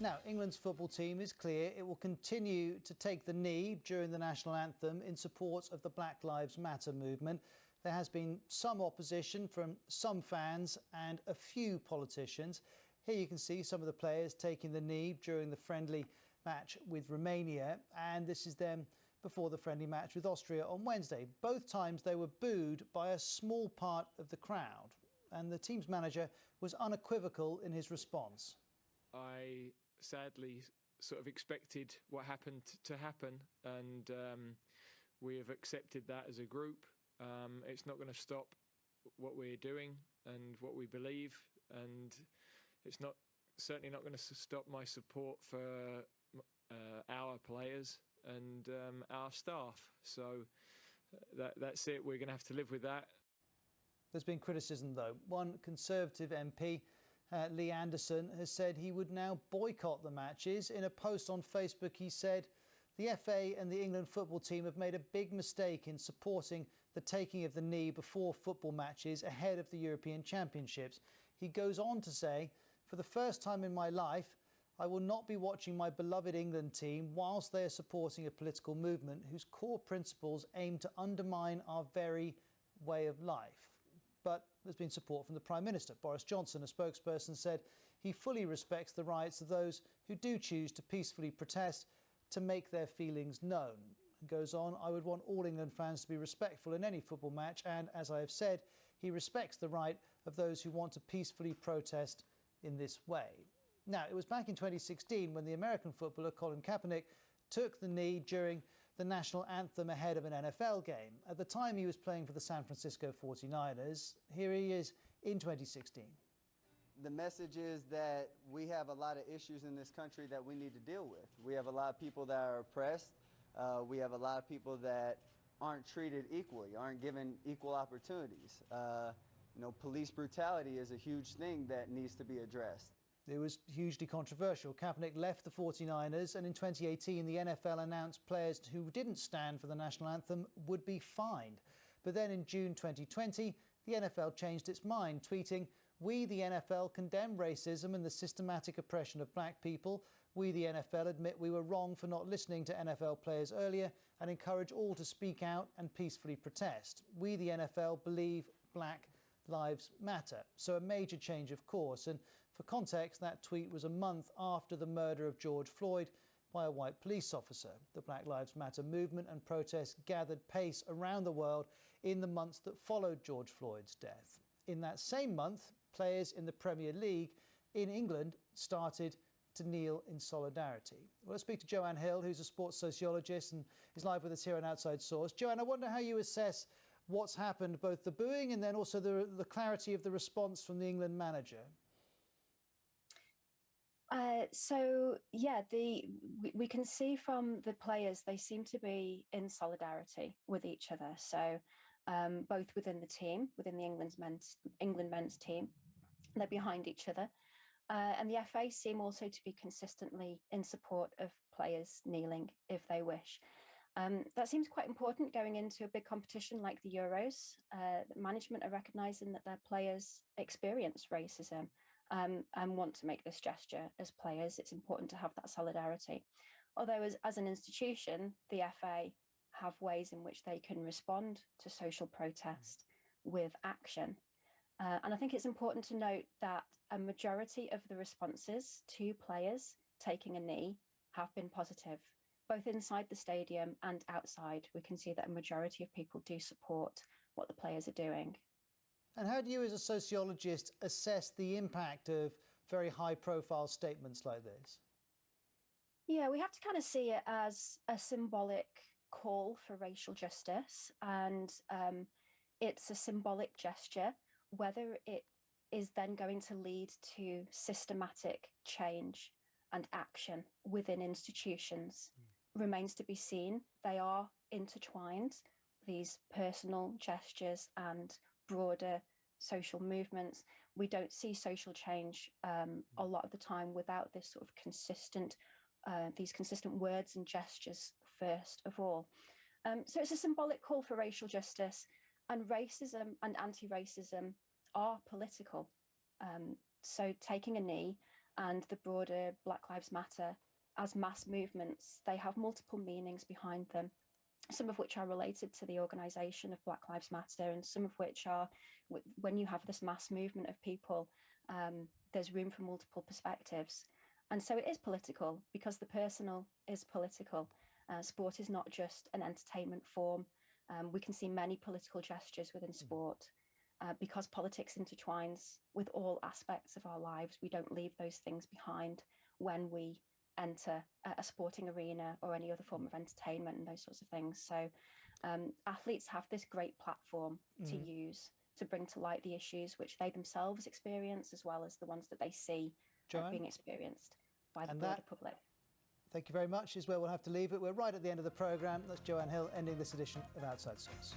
Now, England's football team is clear it will continue to take the knee during the national anthem in support of the Black Lives Matter movement. There has been some opposition from some fans and a few politicians. Here you can see some of the players taking the knee during the friendly match with Romania, and this is them before the friendly match with Austria on Wednesday. Both times they were booed by a small part of the crowd, and the team's manager was unequivocal in his response. I sadly sort of expected what happened to happen, and we have accepted that as a group. It's not going to stop what we're doing and what we believe, and it's certainly not going to stop my support for our players and our staff. So that's it. We're going to have to live with that. There's been criticism, though. One Conservative MP, Lee Anderson, has said he would now boycott the matches. In a post on Facebook, he said the FA and the England football team have made a big mistake in supporting the taking of the knee before football matches ahead of the European Championships. He goes on to say, for the first time in my life, I will not be watching my beloved England team whilst they are supporting a political movement whose core principles aim to undermine our very way of life. But there's been support from the Prime Minister. Boris Johnson, a spokesperson, said he fully respects the rights of those who do choose to peacefully protest to make their feelings known. He goes on, I would want all England fans to be respectful in any football match, and as I have said, he respects the right of those who want to peacefully protest in this way. Now, it was back in 2016 when the American footballer Colin Kaepernick took the knee during the national anthem ahead of an NFL game. At the time, he was playing for the San Francisco 49ers. Here he is in 2016. The message is that we have a lot of issues in this country that we need to deal with. We have a lot of people that are oppressed. We have a lot of people that aren't treated equally, aren't given equal opportunities. Police brutality is a huge thing that needs to be addressed. It was hugely controversial. Kaepernick left the 49ers, and in 2018 the NFL announced players who didn't stand for the national anthem would be fined. But then in June 2020, the NFL changed its mind, tweeting, "We, the NFL, condemn racism and the systematic oppression of black people. We, the NFL, admit we were wrong for not listening to NFL players earlier and encourage all to speak out and peacefully protest. We, the NFL, believe Black Lives Matter." So a major change, of course. And for context, that tweet was a month after the murder of George Floyd by a white police officer. The Black Lives Matter movement and protests gathered pace around the world in the months that followed George Floyd's death. In that same month, players in the Premier League in England started to kneel in solidarity. Well, let's speak to Joanne Hill, who's a sports sociologist and is live with us here on Outside Source. Joanne, I wonder how you assess what's happened, both the booing and then also the clarity of the response from the England manager. We can see from the players, they seem to be in solidarity with each other. So both within the team, within the England men's team, they're behind each other. And the FA seem also to be consistently in support of players kneeling if they wish. That seems quite important going into a big competition like the Euros. Management are recognising that their players experience racism and want to make this gesture as players. It's important to have that solidarity. Although as an institution, the FA have ways in which they can respond to social protest with action. And I think it's important to note that a majority of the responses to players taking a knee have been positive. Both inside the stadium and outside, we can see that a majority of people do support what the players are doing. And how do you, as a sociologist, assess the impact of very high-profile statements like this? Yeah, we have to kind of see it as a symbolic call for racial justice, and it's a symbolic gesture. Whether it is then going to lead to systematic change and action within institutions remains to be seen. They are intertwined, these personal gestures and broader social movements. We don't see social change a lot of the time without this sort of these consistent words and gestures first of all. So it's a symbolic call for racial justice, and racism and anti-racism are political. So taking a knee and the broader Black Lives Matter as mass movements, they have multiple meanings behind them, some of which are related to the organisation of Black Lives Matter, and some of which are, when you have this mass movement of people, there's room for multiple perspectives. And so it is political, because the personal is political. Sport is not just an entertainment form. We can see many political gestures within sport. Because politics intertwines with all aspects of our lives, we don't leave those things behind when we enter a sporting arena or any other form of entertainment and those sorts of things. So athletes have this great platform to use to bring to light the issues which they themselves experience, as well as the ones that they see being experienced by the broader public. Thank you very much, is where we'll have to leave it. We're right at the end of the programme. That's Joanne Hill ending this edition of Outside Source.